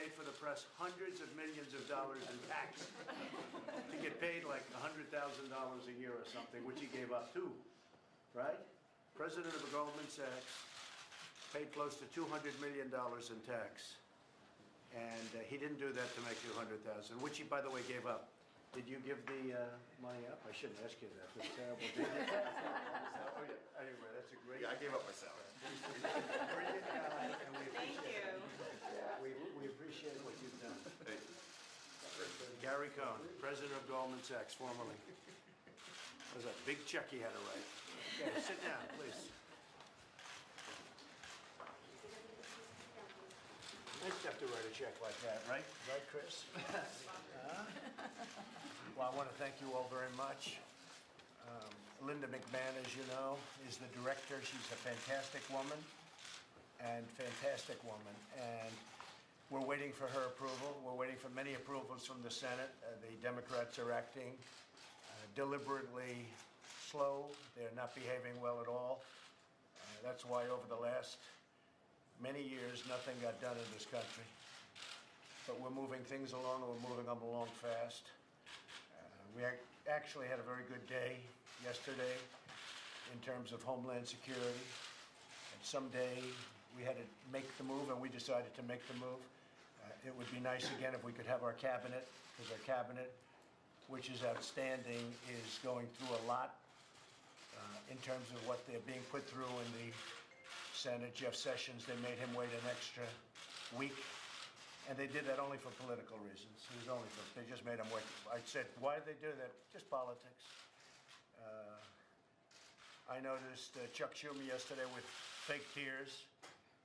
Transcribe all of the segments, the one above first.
paid for the press hundreds of millions of dollars in tax to get paid like $100,000 a year or something, which he gave up too, right? President of Goldman Sachs paid close to $200 million in tax. And he didn't do that to make $200,000, which he, by the way, gave up. Did you give the money up? I shouldn't ask you that. That's terrible. Did you? Oh, yeah. Anyway, that's a great. Yeah, I gave up my salary. Brilliant guy, and we Thank appreciate you. We appreciate what you've done. Thank you. Gary Cohn, president of Goldman Sachs, formerly. That was a big check he had to write. Okay, sit down, please. Nice to have to write a check like that, right? Right, Chris? Well, I want to thank you all very much. Linda McMahon, as you know, is the director. She's a fantastic woman, and we're waiting for her approval. We're waiting for many approvals from the Senate. The Democrats are acting deliberately slow. They're not behaving well at all. That's why over the last many years, nothing got done in this country. But we're moving things along, and we're moving them along fast. We actually had a very good day yesterday in terms of Homeland Security. And someday we had to make the move, and we decided to make the move. It would be nice again if we could have our cabinet, because our cabinet, which is outstanding, is going through a lot in terms of what they're being put through in the Senate. Jeff Sessions, they made him wait an extra week, and they did that only for political reasons. It was only for, they just made him wait. I said, why did they do that? Just politics. I noticed Chuck Schumer yesterday with fake tears.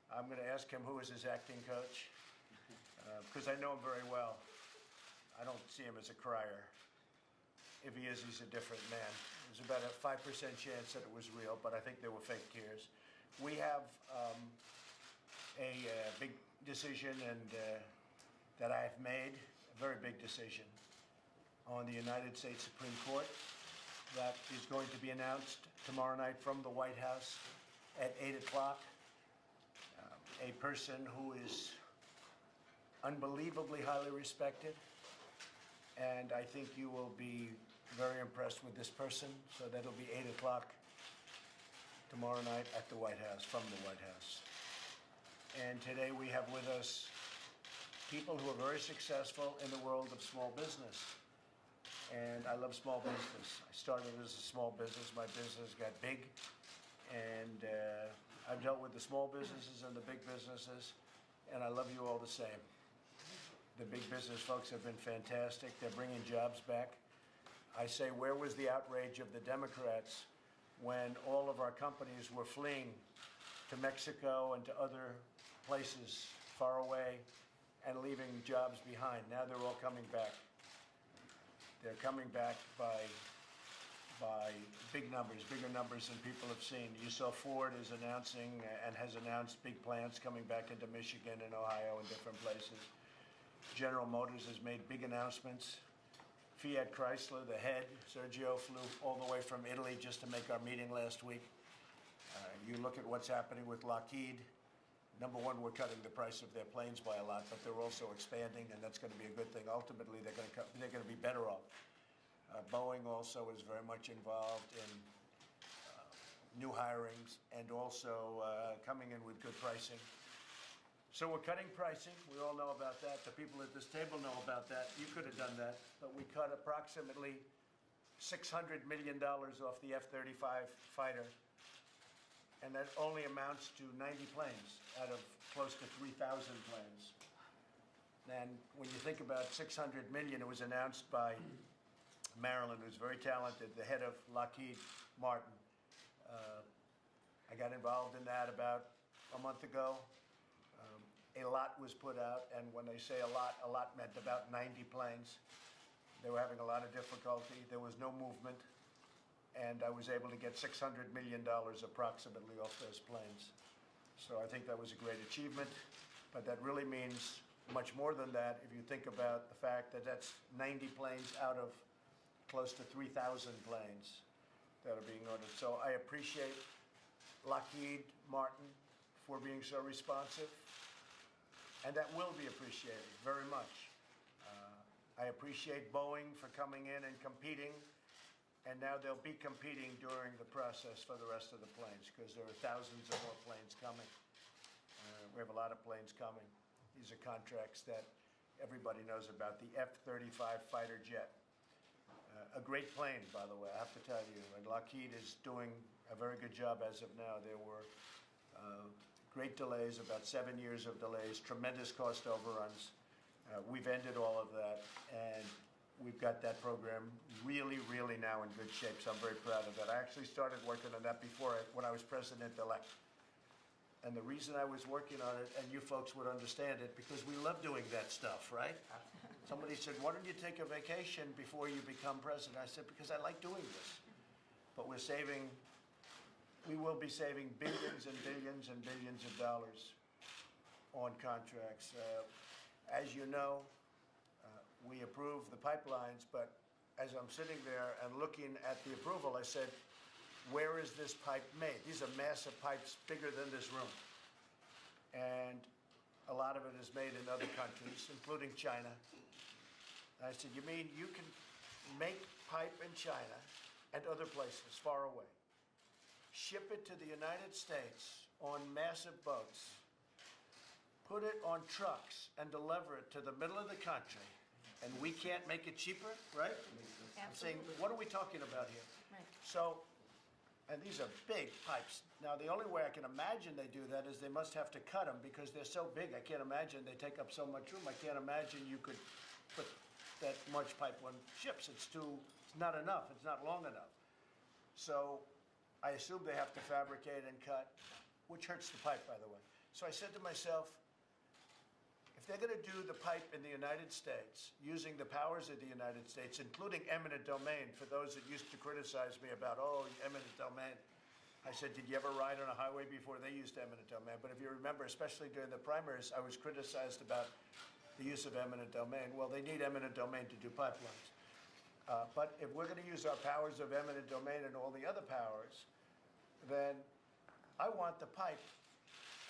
I'm going to ask him who is his acting coach, because I know him very well. I don't see him as a crier. If he is, he's a different man. There's about a 5% chance that it was real, but I think they were fake tears. We have a big decision that I have made, a very big decision, on the United States Supreme Court that is going to be announced tomorrow night from the White House at 8 o'clock. A person who is unbelievably highly respected, and I think you will be very impressed with this person. So that'll be 8 o'clock tomorrow night at the White House, from the White House. And today we have with us people who are very successful in the world of small business. And I love small business. I started as a small business. My business got big. And I've dealt with the small businesses and the big businesses. And I love you all the same. The big business folks have been fantastic. They're bringing jobs back. I say, where was the outrage of the Democrats when all of our companies were fleeing to Mexico and to other places far away and leaving jobs behind? Now they're all coming back. They're coming back by big numbers, bigger numbers than people have seen. You saw Ford is announcing and has announced big plants coming back into Michigan and Ohio and different places. General Motors has made big announcements. Fiat Chrysler, the head, Sergio, flew all the way from Italy just to make our meeting last week. You look at what's happening with Lockheed. Number one, we're cutting the price of their planes by a lot, but they're also expanding, and that's going to be a good thing. Ultimately, they're going to be better off. Boeing also is very much involved in new hirings and also coming in with good pricing. So we're cutting pricing. We all know about that. The people at this table know about that. You could have done that, but we cut approximately $600 million off the F-35 fighter, and that only amounts to 90 planes out of close to 3,000 planes. And when you think about 600 million, it was announced by Marilyn, who's very talented, the head of Lockheed Martin. I got involved in that about a month ago. A lot was put out, and when they say a lot meant about 90 planes. They were having a lot of difficulty. There was no movement, and I was able to get $600 million approximately off those planes. So I think that was a great achievement, but that really means much more than that if you think about the fact that that's 90 planes out of close to 3,000 planes that are being ordered. So I appreciate Lockheed Martin for being so responsive. and that will be appreciated very much. I appreciate Boeing for coming in and competing, and now they'll be competing during the process for the rest of the planes, because there are thousands of more planes coming. We have a lot of planes coming. These are contracts that everybody knows about. The F-35 fighter jet. A great plane, by the way, I have to tell you. And Lockheed is doing a very good job as of now. There were great delays, about 7 years of delays, tremendous cost overruns. We've ended all of that, and we've got that program really, really now in good shape, so I'm very proud of that. I actually started working on that when I was president-elect. And the reason I was working on it, and you folks would understand it, because we love doing that stuff, right? Somebody said, why don't you take a vacation before you become president? I said, because I like doing this. But we will be saving billions and billions and billions of dollars on contracts. As you know, we approve the pipelines, but as I'm sitting there and looking at the approval, I said, where is this pipe made? These are massive pipes bigger than this room. And a lot of it is made in other countries, including China. And I said, you mean you can make pipe in China and other places far away, ship it to the United States on massive boats, put it on trucks and deliver it to the middle of the country, and we can't make it cheaper, right? I'm saying, what are we talking about here? Right. So, and these are big pipes. Now, the only way I can imagine they do that is they must have to cut them because they're so big. I can't imagine they take up so much room. I can't imagine you could put that much pipe on ships. It's not enough. It's not long enough. So I assume they have to fabricate and cut, which hurts the pipe, by the way. So I said to myself, if they're going to do the pipe in the United States, using the powers of the United States, including eminent domain, for those that used to criticize me about, oh, eminent domain, I said, did you ever ride on a highway before they used eminent domain? But if you remember, especially during the primaries, I was criticized about the use of eminent domain. Well, they need eminent domain to do pipelines. But if we're going to use our powers of eminent domain and all the other powers, then I want the pipe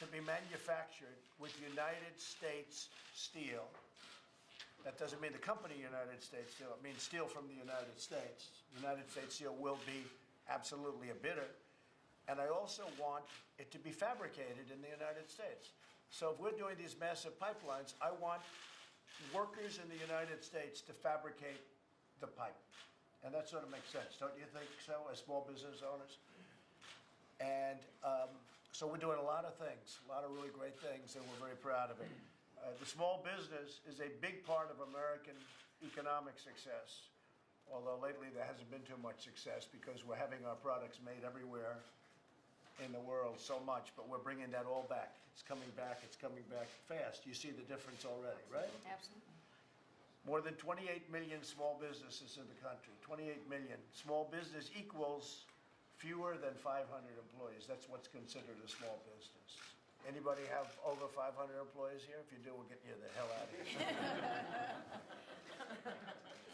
to be manufactured with United States steel. That doesn't mean the company United States Steel. It means steel from the United States. United States Steel will be absolutely a bidder. And I also want it to be fabricated in the United States. So if we're doing these massive pipelines, I want workers in the United States to fabricate the pipe. And that sort of makes sense, don't you think so, as small business owners? And so we're doing a lot of things, a lot of really great things, and we're very proud of it. The small business is a big part of American economic success, although lately there hasn't been too much success because we're having our products made everywhere in the world so much, but we're bringing that all back. It's coming back fast. You see the difference already, right? Absolutely. More than 28 million small businesses in the country, 28 million. Small business equals fewer than 500 employees. That's what's considered a small business. Anybody have over 500 employees here? If you do, we'll get you the hell out of here.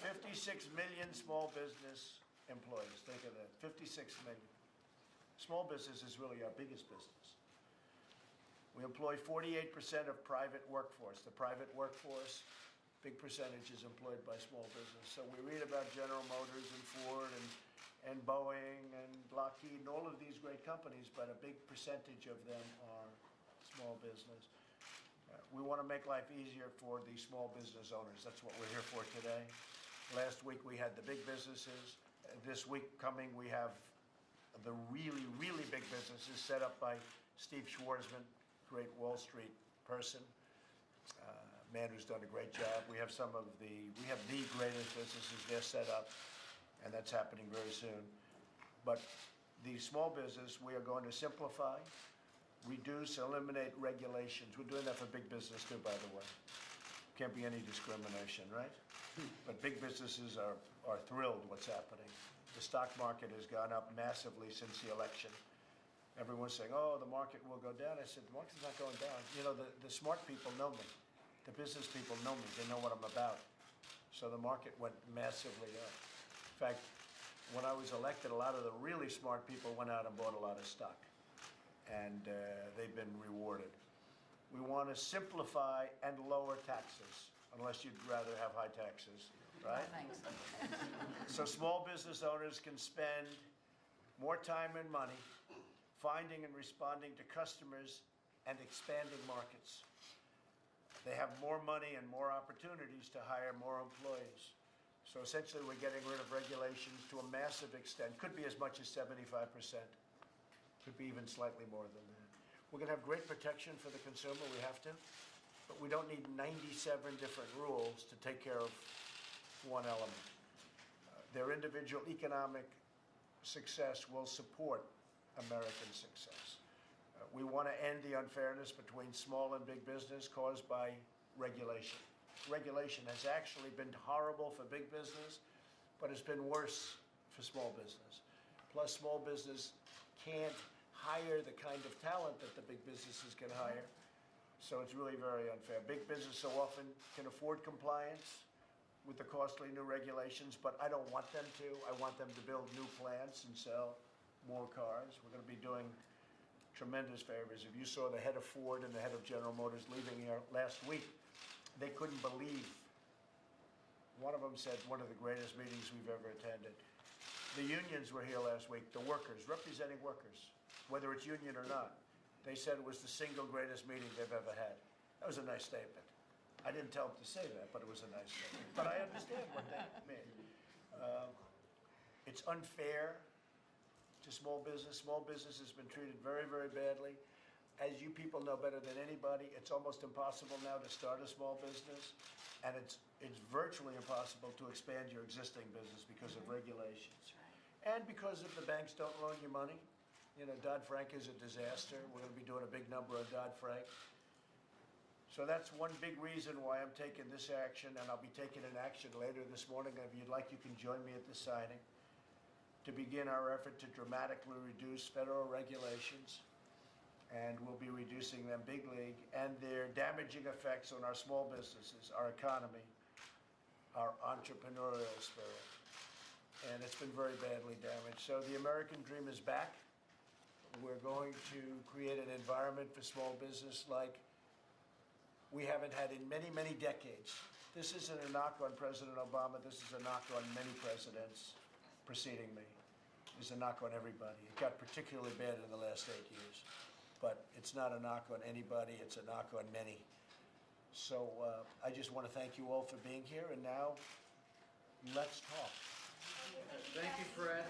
56 million small business employees. Think of that, 56 million. Small business is really our biggest business. We employ 48% of private workforce. The private workforce, big percentage is employed by small business. So we read about General Motors and Ford and Boeing and Lockheed and all of these great companies, but a big percentage of them are small business. We want to make life easier for the small business owners. That's what we're here for today. Last week we had the big businesses. This week coming we have the really, really big businesses set up by Steve Schwarzman, great Wall Street person, man who's done a great job. We have the greatest businesses. They're set up. And that's happening very soon. But the small business, we are going to simplify, reduce, eliminate regulations. We're doing that for big business too, by the way. Can't be any discrimination, right? But big businesses are thrilled what's happening. The stock market has gone up massively since the election. Everyone's saying, oh, the market will go down. I said, the market's not going down. You know, the smart people know me. The business people know me. They know what I'm about. So the market went massively up. In fact, when I was elected, a lot of the really smart people went out and bought a lot of stock, and they've been rewarded. We want want to simplify and lower taxes, unless you'd rather have high taxes, right? Thanks. So small business owners can spend more time and money finding and responding to customers and expanding markets. They have more money and more opportunities to hire more employees. So essentially, we're getting rid of regulations to a massive extent, could be as much as 75%, could be even slightly more than that. We're going to have great protection for the consumer, we have to, but we don't need 97 different rules to take care of one element. Their individual economic success will support American success. We want to end the unfairness between small and big business caused by regulation. Regulation has actually been horrible for big business, but it's been worse for small business. Plus, small business can't hire the kind of talent that the big businesses can hire, so it's really very unfair. Big business so often can afford compliance with the costly new regulations, but I don't want them to. I want them to build new plants and sell more cars. We're going to be doing tremendous favors. If you saw the head of Ford and the head of General Motors leaving here last week, they couldn't believe. One of them said one of the greatest meetings we've ever attended. The unions were here last week, the workers, representing workers, whether it's union or not. They said it was the single greatest meeting they've ever had. That was a nice statement. I didn't tell them to say that, but it was a nice statement. But I understand what they mean. It's unfair to small business. Small business has been treated very, very badly. As you people know better than anybody, it's almost impossible now to start a small business, and it's virtually impossible to expand your existing business because of regulations. And because if the banks don't loan you money. You know, Dodd-Frank is a disaster. We're going to be doing a big number on Dodd-Frank. So that's one big reason why I'm taking this action, and I'll be taking an action later this morning. If you'd like, you can join me at the signing to begin our effort to dramatically reduce federal regulations, and we'll be reducing them big league, and their damaging effects on our small businesses, our economy, our entrepreneurial spirit. And it's been very badly damaged. So the American dream is back. We're going to create an environment for small business like we haven't had in many, many decades. This isn't a knock on President Obama. This is a knock on many presidents preceding me. It's a knock on everybody. It got particularly bad in the last 8 years. But it's not a knock on anybody. It's a knock on many. So I just want to thank you all for being here. And now, let's talk. Thank you, Fred.